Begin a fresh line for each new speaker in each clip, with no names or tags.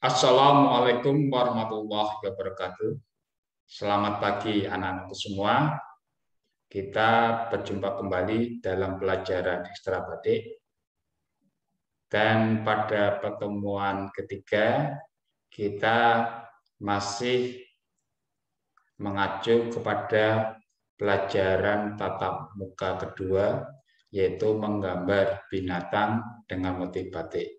Assalamualaikum warahmatullahi wabarakatuh. Selamat pagi anak-anakku semua. Kita berjumpa kembali dalam pelajaran ekstra batik. Dan pada pertemuan ketiga, kita masih mengacu kepada pelajaran tatap muka kedua, yaitu menggambar binatang dengan motif batik.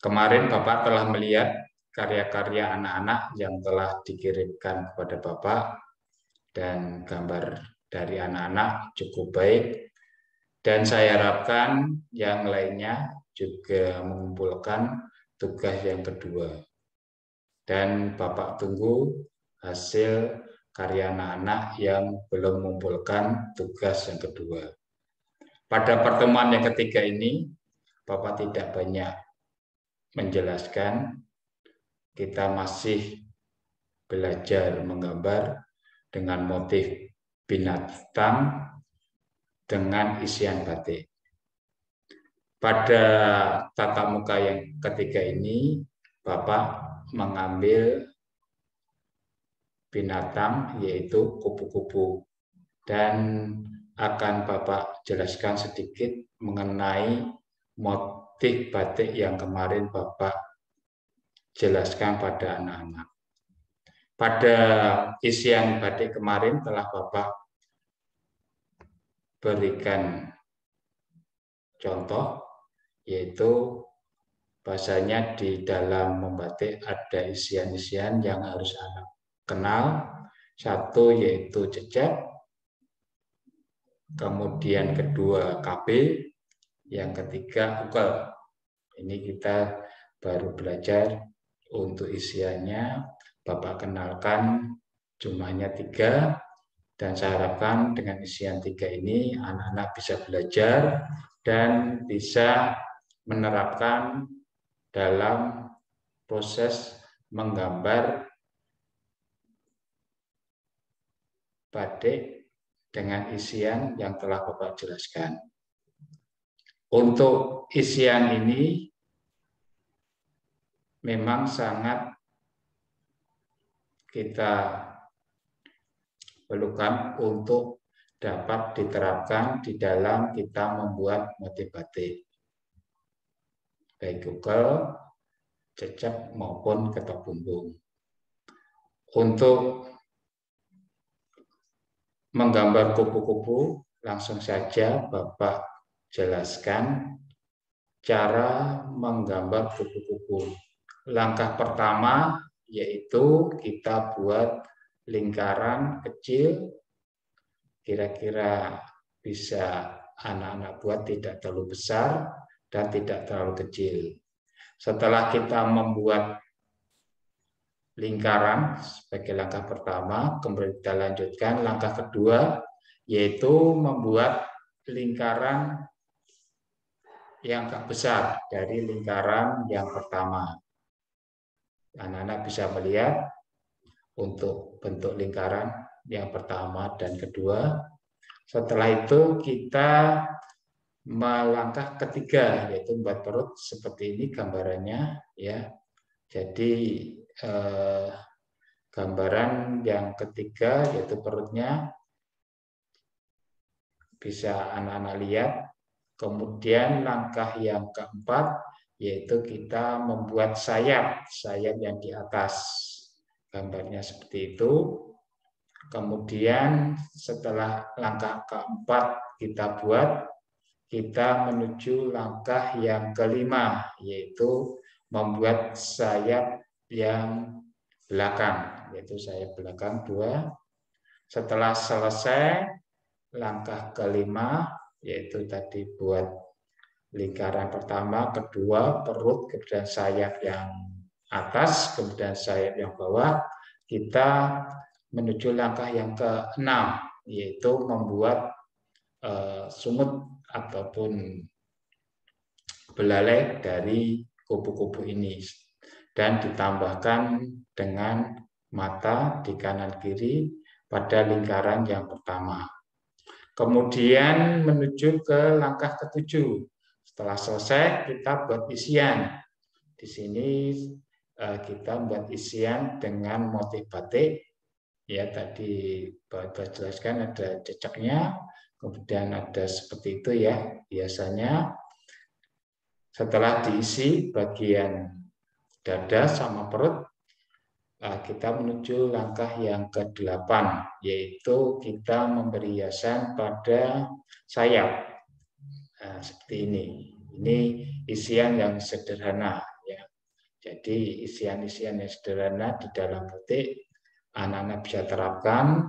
Kemarin Bapak telah melihat karya-karya anak-anak yang telah dikirimkan kepada Bapak, dan gambar dari anak-anak cukup baik. Dan saya harapkan yang lainnya juga mengumpulkan tugas yang kedua. Dan Bapak tunggu hasil karya anak-anak yang belum mengumpulkan tugas yang kedua. Pada pertemuan yang ketiga ini, Bapak tidak banyak menjelaskan, kita masih belajar menggambar dengan motif binatang dengan isian batik. Pada tatap muka yang ketiga ini, Bapak mengambil binatang yaitu kupu-kupu, dan akan Bapak jelaskan sedikit mengenai motif batik yang kemarin Bapak jelaskan pada anak-anak. Pada isian batik kemarin telah Bapak berikan contoh, yaitu bahasanya di dalam membatik ada isian-isian yang harus anak kenal. Satu yaitu cecep, kemudian kedua KB, yang ketiga ukel. Ini kita baru belajar untuk isiannya. Bapak kenalkan jumlahnya 3, dan saya harapkan dengan isian 3 ini anak-anak bisa belajar dan bisa menerapkan dalam proses menggambar batik dengan isian yang telah Bapak jelaskan. Untuk isian ini memang sangat kita perlukan untuk dapat diterapkan di dalam kita membuat motif batik, baik ukel, cecep maupun ketok bumbung. Untuk menggambar kupu-kupu, langsung saja Bapak jelaskan cara menggambar kupu-kupu. Langkah pertama yaitu kita buat lingkaran kecil, kira-kira bisa anak-anak buat tidak terlalu besar dan tidak terlalu kecil. Setelah kita membuat lingkaran sebagai langkah pertama, kemudian kita lanjutkan langkah kedua, yaitu membuat lingkaran yang agak besar dari lingkaran yang pertama. Anak-anak bisa melihat untuk bentuk lingkaran yang pertama dan kedua. Setelah itu kita melangkah ketiga, yaitu membuat perut seperti ini gambarannya, ya. Jadi gambaran yang ketiga yaitu perutnya bisa anak-anak lihat. Kemudian langkah yang keempat yaitu kita membuat sayap yang di atas, gambarnya seperti itu. Kemudian setelah langkah keempat kita buat, kita menuju langkah yang kelima, yaitu membuat sayap yang belakang, yaitu sayap belakang 2. Setelah selesai langkah kelima, yaitu tadi buat lingkaran pertama, kedua, perut, kemudian sayap yang atas, kemudian sayap yang bawah, kita menuju langkah yang ke-6, yaitu membuat sumut ataupun belalai dari kupu-kupu ini, dan ditambahkan dengan mata di kanan kiri pada lingkaran yang pertama. Kemudian menuju ke langkah ke-7. Setelah selesai kita buat isian. di sini kita membuat isian dengan motif batik. Ya, tadi Bapak jelaskan ada cecaknya, kemudian ada seperti itu ya. Biasanya setelah diisi bagian dada sama perut, kita menuju langkah yang ke-8, yaitu kita memberi hiasan pada sayap. Nah, seperti ini. Ini isian yang sederhana. Ya. Jadi isian-isian yang sederhana di dalam batik, anak-anak bisa terapkan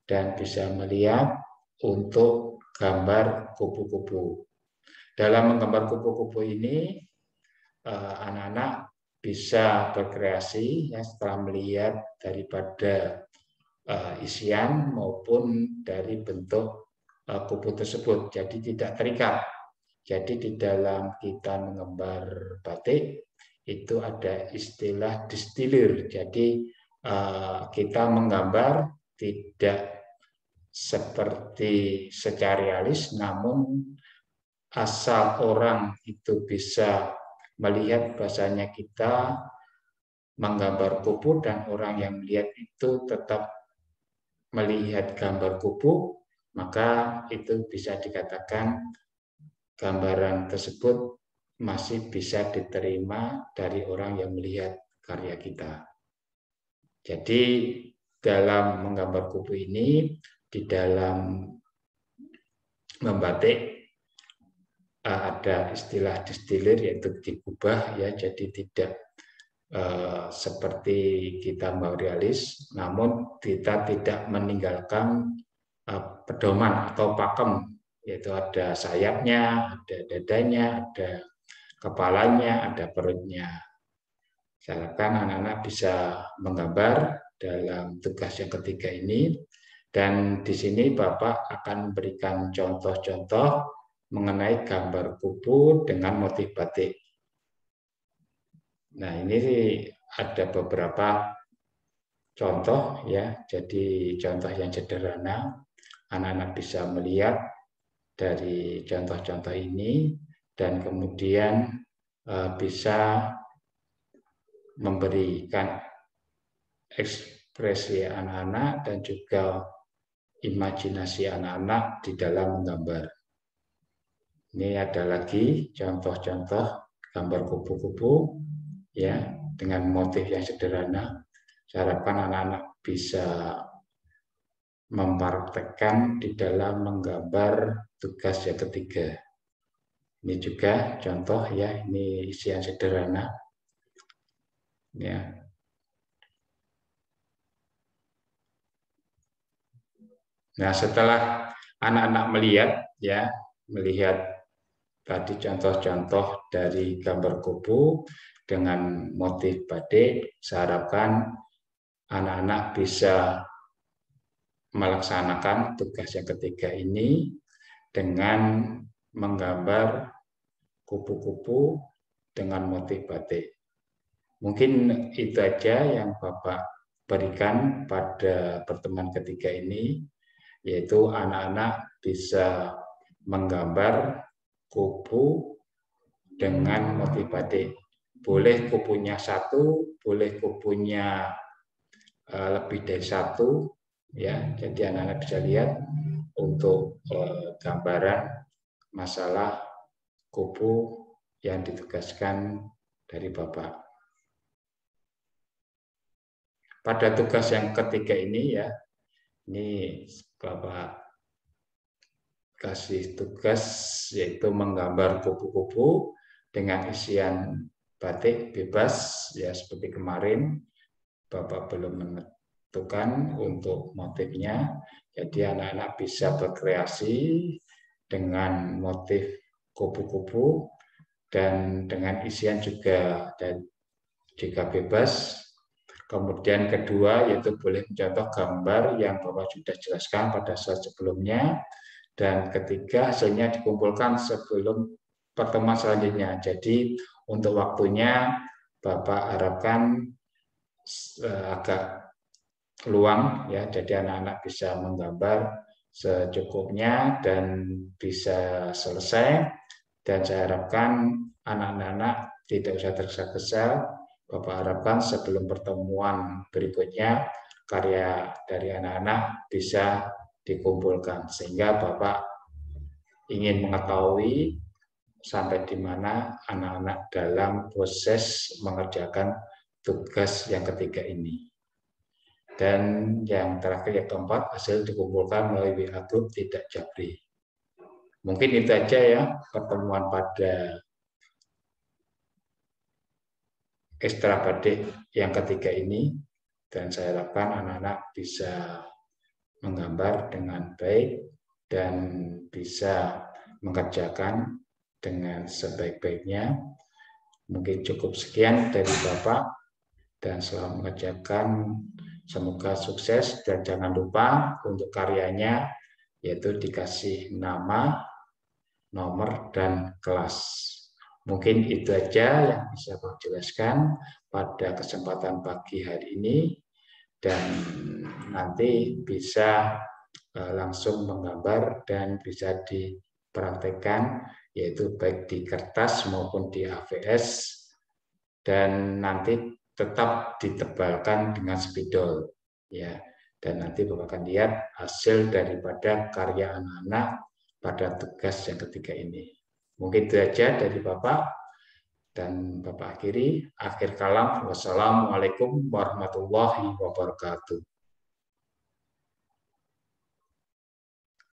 dan bisa melihat untuk gambar kupu-kupu. Dalam menggambar kupu-kupu ini, anak-anak bisa berkreasi ya, setelah melihat daripada isian maupun dari bentuk kupu tersebut. Jadi tidak terikat. Jadi di dalam kita menggambar batik itu ada istilah distilir. Jadi kita menggambar tidak seperti secara realis, namun asal orang itu bisa melihat bahasanya kita menggambar kupu dan orang yang melihat itu tetap melihat gambar kupu, maka itu bisa dikatakan gambaran tersebut masih bisa diterima dari orang yang melihat karya kita. Jadi dalam menggambar kupu ini, di dalam membatik ada istilah distilir, yaitu dikubah ya, jadi tidak seperti kita mau realis, namun kita tidak meninggalkan pedoman atau pakem, yaitu ada sayapnya, ada dadanya, ada kepalanya, ada perutnya. Saya harapkan anak-anak bisa menggambar dalam tugas yang ketiga ini, dan di sini Bapak akan memberikan contoh-contoh mengenai gambar kupu dengan motif batik. Nah, ini ada beberapa contoh ya. Jadi contoh yang sederhana, anak-anak bisa melihat dari contoh-contoh ini dan kemudian bisa memberikan ekspresi anak-anak dan juga imajinasi anak-anak di dalam menggambar. Ini ada lagi contoh-contoh gambar kupu-kupu ya, dengan motif yang sederhana. Saya harapkan anak-anak bisa mempraktekkan di dalam menggambar tugas yang ketiga. Ini juga contoh ya, ini isian sederhana. Ya. Nah, setelah anak-anak melihat tadi contoh-contoh dari gambar kupu dengan motif batik, saya harapkan anak-anak bisa melaksanakan tugas yang ketiga ini dengan menggambar kupu-kupu dengan motif batik. Mungkin itu aja yang Bapak berikan pada pertemuan ketiga ini, yaitu anak-anak bisa menggambar kupu dengan motif batik. Boleh kupunya satu, boleh kupunya lebih dari satu, ya. Jadi anak-anak bisa lihat untuk gambaran masalah kupu yang ditugaskan dari Bapak. Pada tugas yang ketiga ini ya, ini Bapak kasih tugas yaitu menggambar kupu-kupu dengan isian batik bebas ya, seperti kemarin Bapak belum menentukan untuk motifnya. Jadi anak-anak bisa berkreasi dengan motif kupu-kupu dan dengan isian juga bebas. Kemudian kedua yaitu boleh mencontoh gambar yang Bapak sudah jelaskan pada saat sebelumnya. Dan ketiga, hasilnya dikumpulkan sebelum pertemuan selanjutnya. Jadi untuk waktunya Bapak harapkan agak luang ya. Jadi anak-anak bisa menggambar secukupnya dan bisa selesai. Dan saya harapkan anak-anak tidak usah tergesa-gesa. Bapak harapkan sebelum pertemuan berikutnya karya dari anak-anak bisa dikumpulkan, sehingga Bapak ingin mengetahui sampai di mana anak-anak dalam proses mengerjakan tugas yang ketiga ini. Dan yang terakhir, yang keempat, hasil dikumpulkan melalui WA Group tidak jabri. Mungkin itu aja ya pertemuan pada ekstra badik yang ketiga ini. Dan saya harapkan anak-anak bisa menggambar dengan baik dan bisa mengerjakan dengan sebaik-baiknya. Mungkin cukup sekian dari Bapak, dan selamat mengerjakan, semoga sukses. Dan jangan lupa untuk karyanya yaitu dikasih nama, nomor, dan kelas. Mungkin itu aja yang bisa Pak jelaskan pada kesempatan pagi hari ini, dan nanti bisa langsung menggambar dan bisa dipraktekkan, yaitu baik di kertas maupun di AVS, dan nanti tetap ditebalkan dengan spidol ya. Dan nanti Bapak akan lihat hasil daripada karya anak-anak pada tugas yang ketiga ini. Mungkin itu saja dari Bapak, dan Bapak akhiri. Akhir kalam, wassalamualaikum warahmatullahi wabarakatuh.